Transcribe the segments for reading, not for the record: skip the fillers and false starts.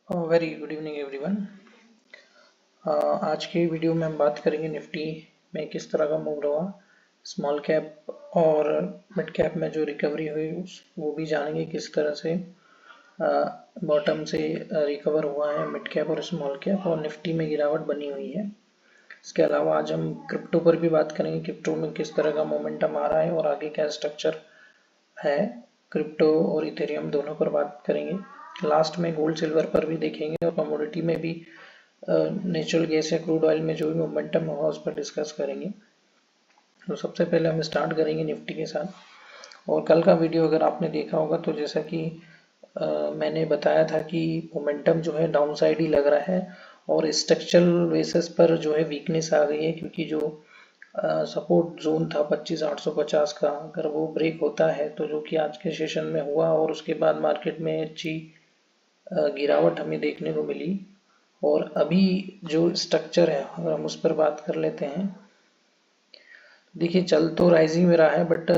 Very good evening everyone. आज की video में हम बात करेंगे निफ्टी में किस तरह का मूव रहा, स्मॉल कैप और मिड कैप में जो रिकवरी हुई वो भी जानेंगे किस तरह से बॉटम से रिकवर हुआ है मिड कैप और स्मॉल कैप, और निफ्टी में गिरावट बनी हुई है। इसके अलावा आज हम क्रिप्टो पर भी बात करेंगे, क्रिप्टो में किस तरह का मोमेंटम आ रहा है और आगे क्या स्ट्रक्चर है। क्रिप्टो और इथेरियम दोनों पर बात करेंगे। लास्ट में गोल्ड सिल्वर पर भी देखेंगे और कमोडिटी में भी नेचुरल गैस या क्रूड ऑयल में जो भी मोमेंटम होगा उस पर डिस्कस करेंगे। तो सबसे पहले हम स्टार्ट करेंगे निफ्टी के साथ। और कल का वीडियो अगर आपने देखा होगा तो जैसा कि मैंने बताया था कि मोमेंटम जो है डाउन साइड ही लग रहा है और स्ट्रक्चरल बेसिस पर जो है वीकनेस आ गई है, क्योंकि जो सपोर्ट जोन था 25,850 का, अगर वो ब्रेक होता है तो जो कि आज के सेशन में हुआ और उसके बाद मार्केट में अच्छी गिरावट हमें देखने को मिली। और अभी जो स्ट्रक्चर है अगर हम उस पर बात कर लेते हैं, देखिए चल तो राइजिंग में रहा है, बट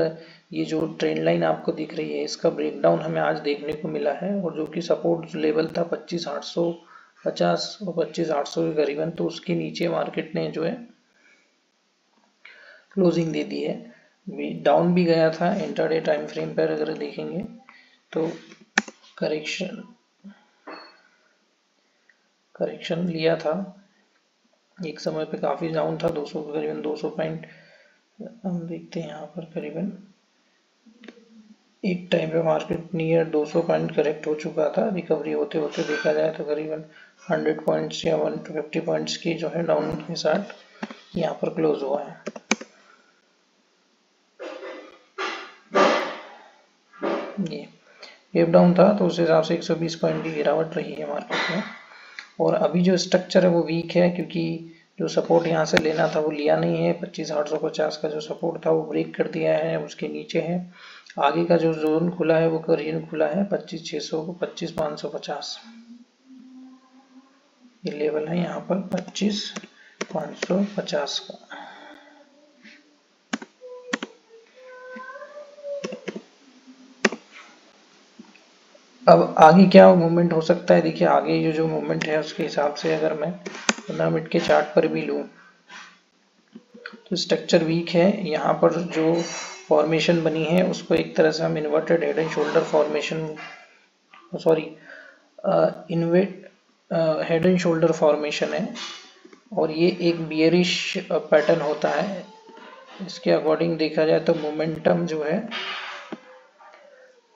ये जो ट्रेंड लाइन आपको दिख रही है इसका ब्रेकडाउन हमें आज देखने को मिला है। और जो कि सपोर्ट लेवल था 25,850 और 25,800 के करीबन, तो उसके नीचे मार्केट ने जो है क्लोजिंग दे दी है। डाउन भी गया था इंट्राडे टाइम फ्रेम पर, अगर देखेंगे तो करेक्शन लिया था एक समय पे, काफ़ी डाउन था 200 करीबन 200 पॉइंट। हम देखते हैं यहाँ पर करीबन एक टाइम पे मार्केट नियर 200 पॉइंट करेक्ट हो चुका था। रिकवरी होते होते देखा जाए तो करीबन 100 पॉइंट्स या 150 पॉइंट्स की जो है डाउन के साथ यहाँ पर क्लोज हुआ है। ये वेव डाउन था तो उस हिसाब से 120 पॉइंट की गिरावट रही है मार्केट में। और अभी जो स्ट्रक्चर है वो वीक है, क्योंकि जो सपोर्ट यहाँ से लेना था वो लिया नहीं है। 25,850 का जो सपोर्ट था वो ब्रेक कर दिया है, उसके नीचे है। आगे का जो जोन खुला है वो करीबन खुला है 25,600 को 25,550, ये लेवल है यहाँ पर 25,550 का। अब आगे क्या मूवमेंट हो सकता है, देखिए आगे जो मूवमेंट है उसके हिसाब से अगर मैं 15 मिनट के चार्ट पर भी लूँ तो स्ट्रक्चर वीक है। यहाँ पर जो फॉर्मेशन बनी है उसको एक तरह से हम inverted head and shoulder formation, sorry InvIT head and shoulder formation है, और ये एक बियरिश पैटर्न होता है। इसके अकॉर्डिंग देखा जाए तो मोमेंटम जो है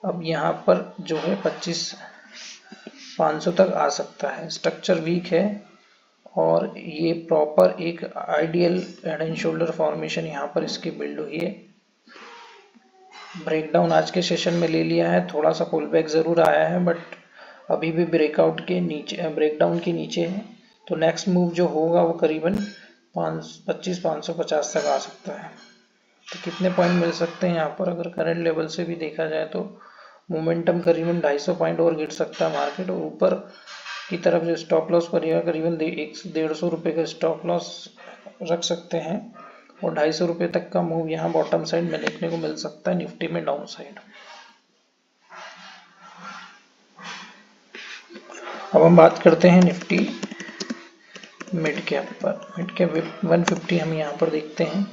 अब यहाँ पर जो है 25,500 तक आ सकता है। स्ट्रक्चर वीक है और ये प्रॉपर एक ideal head and shoulder formation यहाँ पर इसकी बिल्ड हुई है। ब्रेकडाउन आज के सेशन में ले लिया है, थोड़ा सा पुल बैक जरूर आया है, बट अभी भी ब्रेकआउट के नीचे, ब्रेकडाउन के नीचे है। तो नेक्स्ट मूव जो होगा वो करीबन 25,550 तक आ सकता है। तो कितने पॉइंट मिल सकते हैं यहाँ पर, अगर करंट लेवल से भी देखा जाए तो मोमेंटम करीबन 250 पॉइंट और गिर सकता है मार्केट। और ऊपर की तरफ जो स्टॉप लॉस पड़ेगा करीबन 150 रुपये का स्टॉप लॉस रख सकते हैं, और 250 रुपये तक का मूव यहाँ बॉटम साइड में देखने को मिल सकता है निफ्टी में डाउन साइड। अब हम बात करते हैं निफ्टी मिड कैप पर। मिड कैप 150 हम यहाँ पर देखते हैं,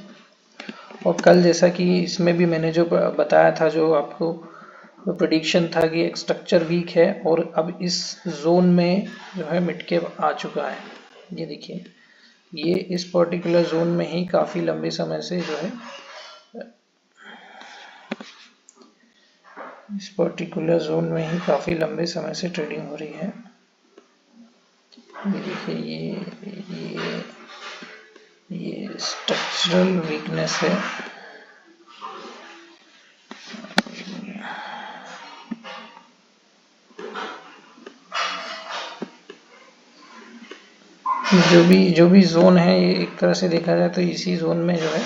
और कल जैसा कि इसमें भी मैंने जो बताया था, जो आपको प्रेडिक्शन था कि एक स्ट्रक्चर वीक है और अब इस जोन में जो है मिड कैप आ चुका है। ये देखिए, ये इस पर्टिकुलर जोन में ही काफ़ी लंबे समय से जो है इस पर्टिकुलर जोन में ही काफ़ी लंबे समय से ट्रेडिंग हो रही है। ये देखिए, ये स्ट्रक्चरल वीकनेस है। जो भी जोन है, ये एक तरह से देखा जाए तो इसी जोन में जो है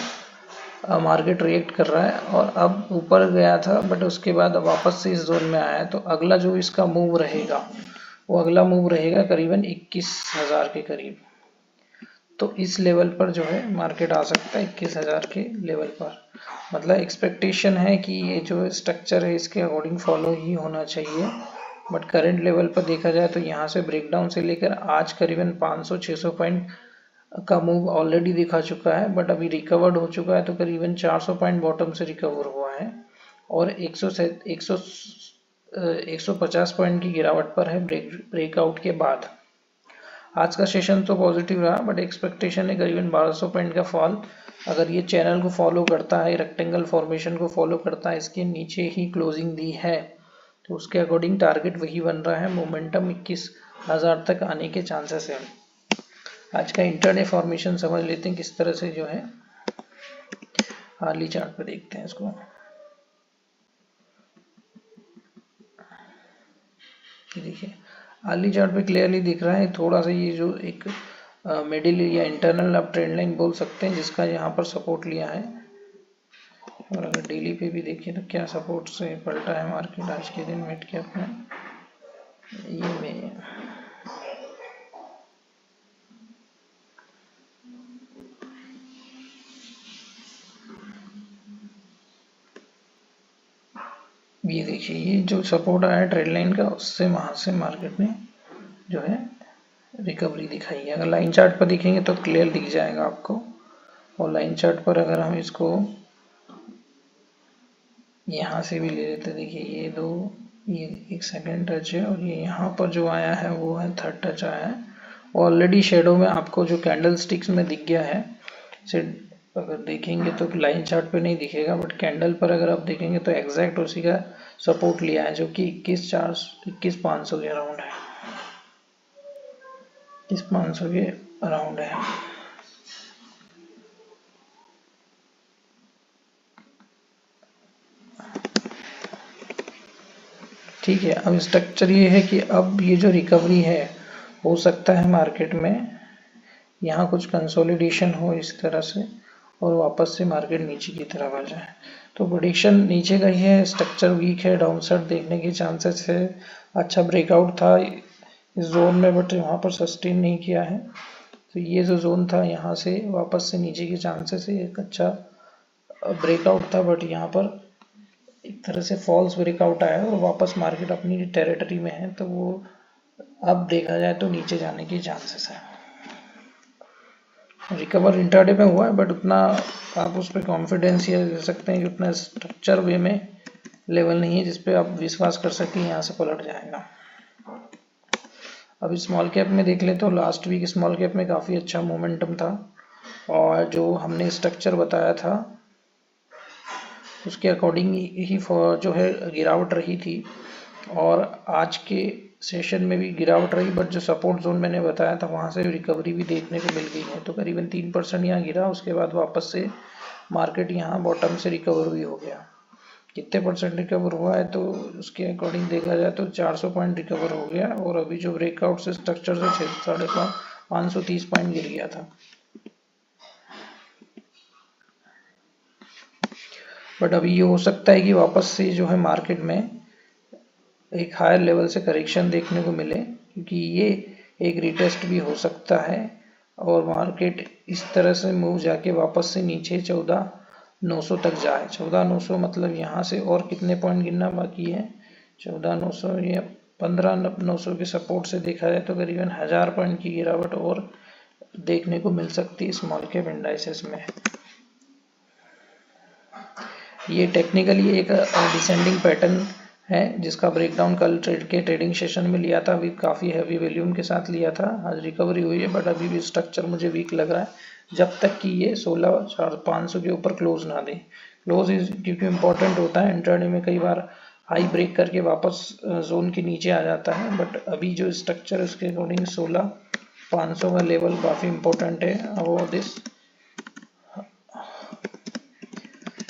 मार्केट रिएक्ट कर रहा है, और अब ऊपर गया था बट उसके बाद अब वापस से इस जोन में आया है। तो अगला जो इसका मूव रहेगा वो अगला मूव रहेगा करीबन 21,000 के करीब। तो इस लेवल पर जो है मार्केट आ सकता है 21,000 के लेवल पर। मतलब एक्सपेक्टेशन है कि ये जो स्ट्रक्चर है इसके अकॉर्डिंग फॉलो ही होना चाहिए बट करंट लेवल पर देखा जाए तो यहाँ से ब्रेकडाउन से लेकर आज करीबन 500-600 पॉइंट का मूव ऑलरेडी दिखा चुका है, बट अभी रिकवर्ड हो चुका है, तो करीबन 400 पॉइंट बॉटम से रिकवर हुआ है और 150 पॉइंट की गिरावट पर है ब्रेकआउट के बाद। आज का सेशन तो पॉजिटिव रहा, बट एक्सपेक्टेशन है करीबन 1200 पॉइंट का फॉल। अगर ये चैनल को फॉलो करता है, रेक्टेंगल फॉर्मेशन को फॉलो करता है, इसके नीचे ही क्लोजिंग दी है, तो उसके अकॉर्डिंग टारगेट वही बन रहा है। मोमेंटम 21,000 तक आने के चांसेस हैं। आज का इंटरडे फॉर्मेशन समझ लेते हैं किस तरह से जो है। हार्ली चार्ट पे देखते हैं इसको। देखिए हार्ली चार्ट पे क्लियरली दिख रहा है थोड़ा सा ये जो एक मिडिल या इंटरनल आप ट्रेंड लाइन बोल सकते हैं, जिसका यहाँ पर सपोर्ट लिया है। और अगर डेली पे भी देखिए तो क्या सपोर्ट से पलटा है मार्केट आज के दिन मिड कैप में। ये देखिए ये जो सपोर्ट आया ट्रेंड लाइन का, उससे वहां से मार्केट ने जो है रिकवरी दिखाई है। अगर लाइन चार्ट पर देखेंगे तो क्लियर दिख जाएगा आपको। और लाइन चार्ट पर अगर हम इसको यहाँ से भी ले लेते, देखिए ये एक सेकेंड टच है और ये यहाँ पर जो आया है वो है थर्ड टच आया है। ऑलरेडी शेडो में आपको जो कैंडल स्टिक्स में दिख गया है, अगर देखेंगे तो लाइन चार्ट पे नहीं दिखेगा, बट कैंडल पर अगर आप देखेंगे तो एग्जैक्ट उसी का सपोर्ट लिया है, जो कि 21,500 के अराउंड है। 21,500 के अराउंड है। ठीक है, अब स्ट्रक्चर ये है कि अब ये जो रिकवरी है, हो सकता है मार्केट में यहाँ कुछ कंसोलिडेशन हो इस तरह से और वापस से मार्केट नीचे की तरफ आ जाए। तो प्रेडिक्शन नीचे का ही है, स्ट्रक्चर वीक है, डाउनसाइड देखने के चांसेस है। अच्छा ब्रेकआउट था इस जोन में, बट वहाँ पर सस्टेन नहीं किया है। तो ये जो जोन था यहाँ से वापस से नीचे के चांसेस है। एक अच्छा ब्रेकआउट था, बट यहाँ पर एक तरह से फॉल्स ब्रेकआउट आया और वापस मार्केट अपनी टेरिटरी में है, तो वो अब देखा जाए तो नीचे जाने के चांसेस है। रिकवर इंट्राडे में हुआ है, बट उतना आप उस पर कॉन्फिडेंस ये दे सकते हैं कि उतना स्ट्रक्चर वे में लेवल नहीं है जिसपे आप विश्वास कर सकें यहाँ से पलट जाएगा। अभी स्मॉल कैप में देख ले तो लास्ट वीक स्मॉल कैप में काफ़ी अच्छा मोमेंटम था और जो हमने स्ट्रक्चर बताया था उसके अकॉर्डिंग ही जो है गिरावट रही थी और आज के सेशन में भी गिरावट रही, बट जो सपोर्ट जोन मैंने बताया था वहां से रिकवरी भी देखने को मिल गई है। तो करीबन 3% यहाँ गिरा, उसके बाद वापस से मार्केट यहाँ बॉटम से रिकवर भी हो गया। कितने परसेंट रिकवर हुआ है तो उसके अकॉर्डिंग देखा जाए तो 400 पॉइंट रिकवर हो गया और अभी जो ब्रेकआउट से स्ट्रक्चर से 530 पॉइंट गिर गया था। बट अभी ये हो सकता है कि वापस से जो है मार्केट में एक हायर लेवल से करेक्शन देखने को मिले, क्योंकि ये एक रिटेस्ट भी हो सकता है और मार्केट इस तरह से मूव जाके वापस से नीचे 14,900 तक जाए। 14,900 मतलब यहाँ से और कितने पॉइंट गिरना बाकी है, 14,900 या 15,900 के सपोर्ट से देखा जाए तो करीबन 1000 पॉइंट की गिरावट और देखने को मिल सकती है स्मॉल कैप इंडाइसेस में। ये टेक्निकली एक डिसेंडिंग पैटर्न है जिसका ब्रेकडाउन कल ट्रेडिंग सेशन में लिया था, अभी काफ़ी हैवी वॉल्यूम के साथ लिया था। आज रिकवरी हुई है, बट अभी भी स्ट्रक्चर मुझे वीक लग रहा है जब तक कि ये 16,500 के ऊपर क्लोज ना दे। क्लोज क्योंकि इम्पोर्टेंट होता है, इंट्राडे में कई बार हाई ब्रेक करके वापस जोन के नीचे आ जाता है, बट अभी जो स्ट्रक्चर है उसके अकॉर्डिंग 16,500 का लेवल काफ़ी इम्पोर्टेंट है। अब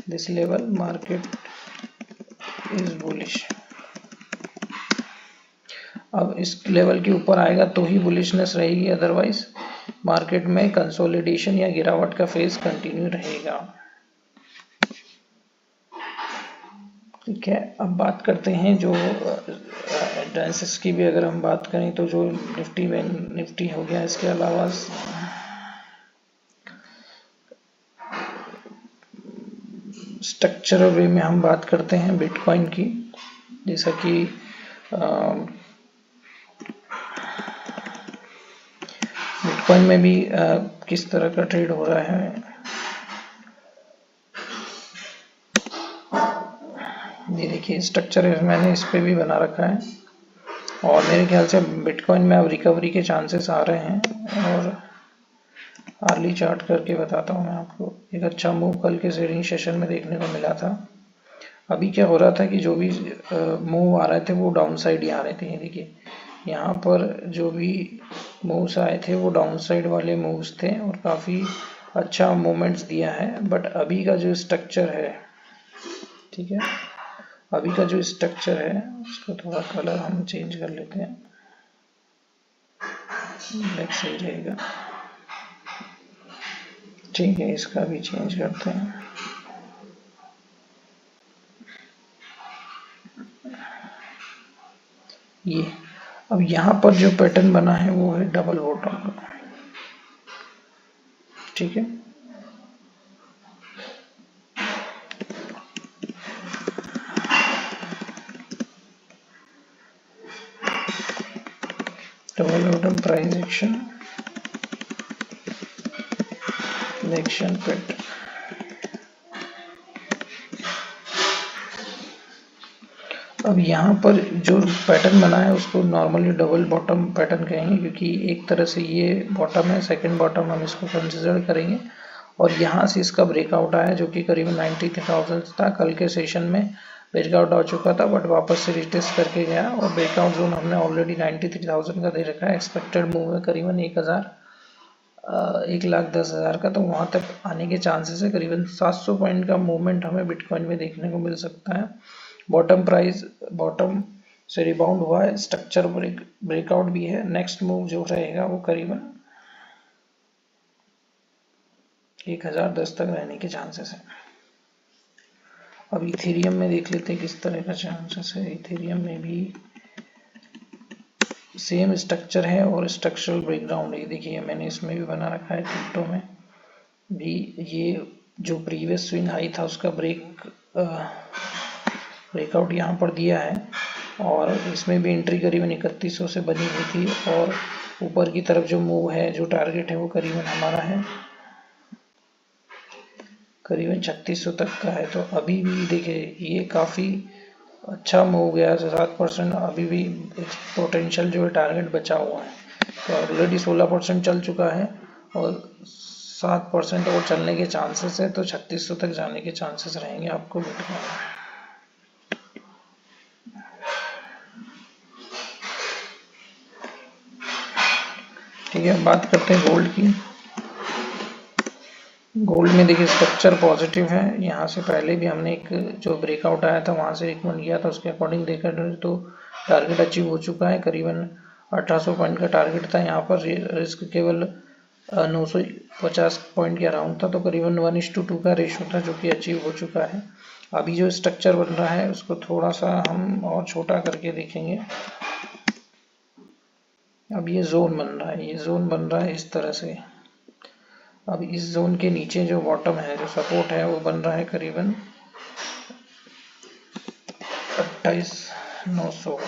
this level market is bullish। अब इस लेवल के ऊपर आएगा तो ही बुलिशनेस रहेगी, अदरवाइज मार्केट में कंसोलिडेशन या गिरावट का फेज कंटिन्यू रहेगा। ठीक है, अब बात करते हैं जो एडवांसेस की भी अगर हम बात करें तो जो निफ्टी हो गया, इसके अलावा स्ट्रक्चरल वे में हम बात करते हैं बिटकॉइन की। जैसा कि बिटकॉइन में भी किस तरह का ट्रेड हो रहा है, ये देखिए स्ट्रक्चर मैंने इस पे भी बना रखा है और मेरे ख्याल से बिटकॉइन में अब रिकवरी के चांसेस आ रहे हैं। और अर्ली चार्ट करके बताता हूँ मैं आपको। एक अच्छा मूव कल के ट्रेडिंग सेशन में देखने को मिला था। अभी क्या हो रहा था कि जो भी मूव आ रहे थे वो डाउन साइड ही आ रहे थे। ये देखिए यहाँ पर जो भी मूव्स आए थे वो डाउन साइड वाले मूव्स थे और काफ़ी अच्छा मूवमेंट्स दिया है। बट अभी का जो स्ट्रक्चर है, ठीक है, अभी का जो स्ट्रक्चर है उसको थोड़ा कलर हम चेंज कर लेते हैं, ब्लैक सही रहेगा। ठीक है, इसका भी चेंज करते हैं। ये अब यहाँ पर जो पैटर्न बना है वो है डबल बॉटम का, ठीक है। Double bottom price action pattern. अब यहाँ पर जो पैटर्न बना है उसको नॉर्मली डबल बॉटम पैटर्न कहेंगे, क्योंकि एक तरह से ये बॉटम है, सेकंड बॉटम हम इसको कंसिडर करेंगे। और यहाँ से इसका ब्रेकआउट आया जो कि करीबन 93,000 था। कल के सेशन में ब्रेकआउट आ चुका था बट वापस से रिटेस्ट करके गया और ब्रेकआउट जोन हमने ऑलरेडी 93,000 का दे रखा है। एक्सपेक्टेड मूव है करीबन 1,10,000 का, तो वहाँ तक आने के चांसेस है। करीबन 700 पॉइंट का मूवमेंट हमें बिटकॉइन में देखने को मिल सकता है। बॉटम से रिबाउंड हुआ है, स्ट्रक्चर ब्रेकआउट भी है। नेक्स्ट मूव जो रहेगा वो करीबन 1,010 तक रहने के चांसेस है। अब इथेरियम में देख लेते हैं किस तरह का चांसेस है। इथेरियम में भी सेम स्ट्रक्चर है और स्ट्रक्चरल ब्रेकडाउन है। देखिए मैंने इसमें भी बना रखा है, क्रिप्टो में भी ये जो प्रीवियस स्विंग हाई था उसका ब्रेकआउट यहाँ पर दिया है और इसमें भी एंट्री करीबन 3100 से बनी हुई थी और ऊपर की तरफ जो मूव है, जो टारगेट है वो करीबन हमारा है करीबन 3600 तक का है। तो अभी भी देखिए ये काफ़ी अच्छा मूव गया, 7%। अभी भी पोटेंशियल जो है टारगेट बचा हुआ है, तो ऑलरेडी 16% चल चुका है और 7% और चलने के चांसेस है, तो 3600 तक जाने के चांसेस रहेंगे आपको बिटकॉइन। ठीक है, बात करते हैं गोल्ड की। गोल्ड में देखिए स्ट्रक्चर पॉजिटिव है। यहाँ से पहले भी हमने एक जो ब्रेकआउट आया था वहाँ से रिकमेंड किया था, उसके अकॉर्डिंग देखकर तो टारगेट अचीव हो चुका है। करीबन 1800 पॉइंट का टारगेट था। यहाँ पर रिस्क केवल 950 पॉइंट के अराउंड था, तो करीबन 1:2 का रेशो था जो कि अचीव हो चुका है। अभी जो स्ट्रक्चर बन रहा है उसको थोड़ा सा हम और छोटा करके देखेंगे। अब ये जोन बन रहा है, ये जोन बन रहा है इस तरह से। अब इस जोन के नीचे जो बॉटम है, जो सपोर्ट है, वो बन रहा है करीबन 28,900।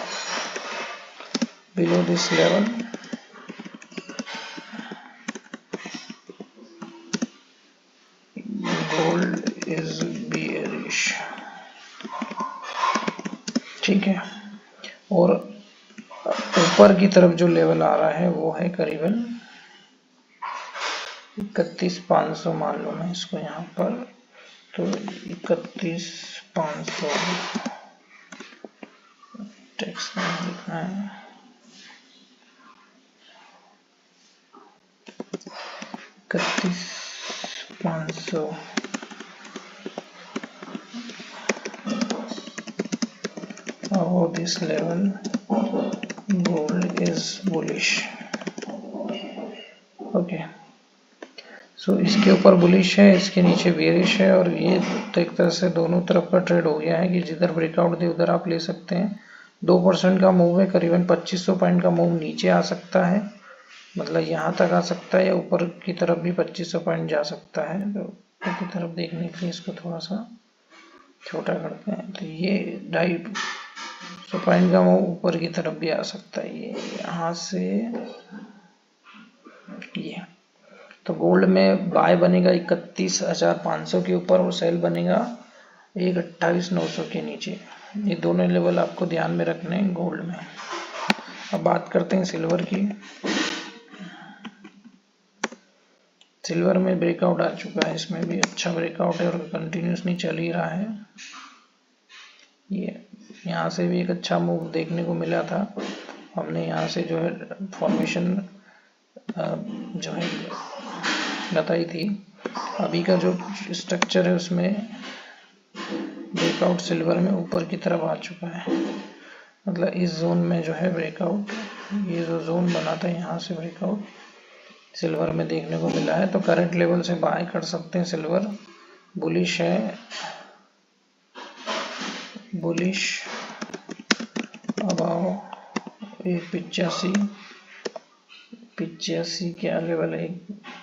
Below this level gold is bearish, ठीक है। और ऊपर की तरफ जो लेवल आ रहा है वो है करीबन 31,500 मान लो मैं इसको यहाँ पर, तो 31,500 टेक्स्ट में लिखना है 31,500। Above this level gold is bullish, okay. So इसके ऊपर बुलिश है, इसके नीचे बेरिश है और ये तो एक तरह से दोनों तरफ का ट्रेड हो गया है कि जिधर ब्रेकआउट दे उधर आप ले सकते हैं। 2% का मूव है, करीबन 2500 पॉइंट का मूव नीचे आ सकता है, मतलब यहाँ तक आ सकता है, या ऊपर की तरफ भी 2500 पॉइंट जा सकता है। तो ऊपर की तरफ देखने के लिए इसको थोड़ा सा छोटा करते हैं, तो ये सुपरफाइन का मूव ऊपर की तरफ भी आ सकता है, ये यहाँ से ये। तो गोल्ड में बाय बनेगा 31,500 के ऊपर और सेल बनेगा 1,28,900 के नीचे। ये दोनों लेवल आपको ध्यान में रखने हैं गोल्ड में। अब बात करते हैं सिल्वर की। सिल्वर में ब्रेकआउट आ चुका है, इसमें भी अच्छा ब्रेकआउट है और कंटिन्यूसली चल ही रहा है। ये यहाँ से भी एक अच्छा मूव देखने को मिला था। हमने यहाँ से जो है फॉर्मेशन जो है बताई थी। अभी का जो स्ट्रक्चर है उसमें ब्रेकआउट सिल्वर में ऊपर की तरफ आ चुका है, मतलब इस जोन में जो है ब्रेकआउट, ये जो जोन बना था यहाँ से ब्रेकआउट सिल्वर में देखने को मिला है। तो करंट लेवल से बाय कर सकते हैं। सिल्वर बुलिश है, बुलिश। अब आओ 85 क्या लेवल है,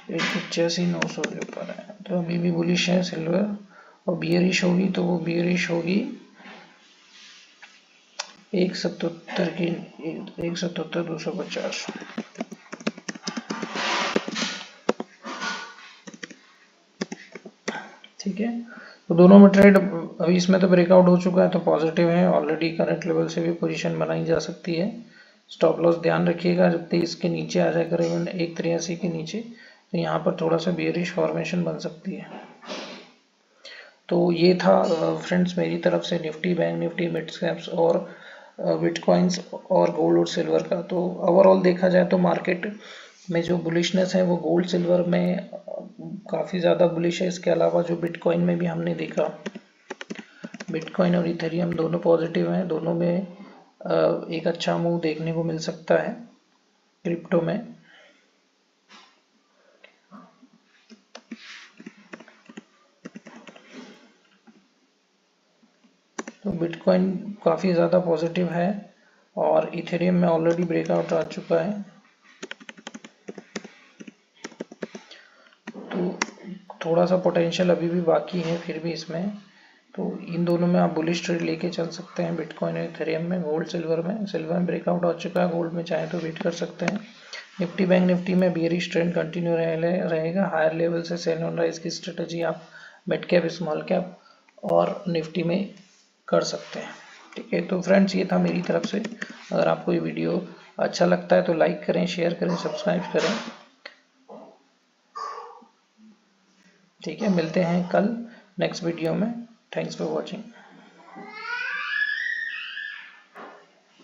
85,900 के ऊपर है, तो अभी भी बुलिश है सिल्वर। और बियरिश होगी तो वो बियरिश होगी 177 की, 177,250। ठीक है, तो दोनों में ट्रेड अभी इसमें तो ब्रेकआउट हो चुका है तो पॉजिटिव है। ऑलरेडी करंट लेवल से भी पोजीशन बनाई जा सकती है। स्टॉप लॉस ध्यान रखिएगा, जब तक इसके नीचे आ जाए करीबन 1,83 के नीचे, तो यहाँ पर थोड़ा सा बेयरिश फॉर्मेशन बन सकती है। तो ये था फ्रेंड्स मेरी तरफ से Nifty, bank Nifty, mid caps और बिटकॉइंस और गोल्ड और सिल्वर का। तो ओवरऑल देखा जाए तो मार्केट में जो बुलिशनेस है वो गोल्ड सिल्वर में काफ़ी ज़्यादा बुलिश है। इसके अलावा जो बिटकॉइन में भी हमने देखा, बिटकॉइन और इथेरियम दोनों पॉजिटिव हैं, दोनों में एक अच्छा मूव देखने को मिल सकता है क्रिप्टो में। तो बिटकॉइन काफ़ी ज़्यादा पॉजिटिव है और इथेरियम में ऑलरेडी ब्रेकआउट आ चुका है। तो थोड़ा सा पोटेंशियल अभी भी बाकी है फिर भी इसमें, तो इन दोनों में आप बुलिश ट्रेड लेके चल सकते हैं, बिटकॉइन और इथेरियम में। गोल्ड सिल्वर में, सिल्वर में ब्रेकआउट आ चुका है, गोल्ड में चाहे तो वेट कर सकते हैं। निफ्टी बैंक निफ्टी में बियरिश ट्रेंड कंटिन्यू रहेगा। हायर लेवल से सेल ऑन राइज की स्ट्रेटजी आप मिड कैप, स्मॉल कैप और निफ्टी में कर सकते हैं। ठीक है, तो फ्रेंड्स ये था मेरी तरफ से। अगर आपको ये वीडियो अच्छा लगता है तो लाइक करें, शेयर करें, सब्सक्राइब करें। ठीक है, मिलते हैं कल नेक्स्ट वीडियो में। Thanks for watching.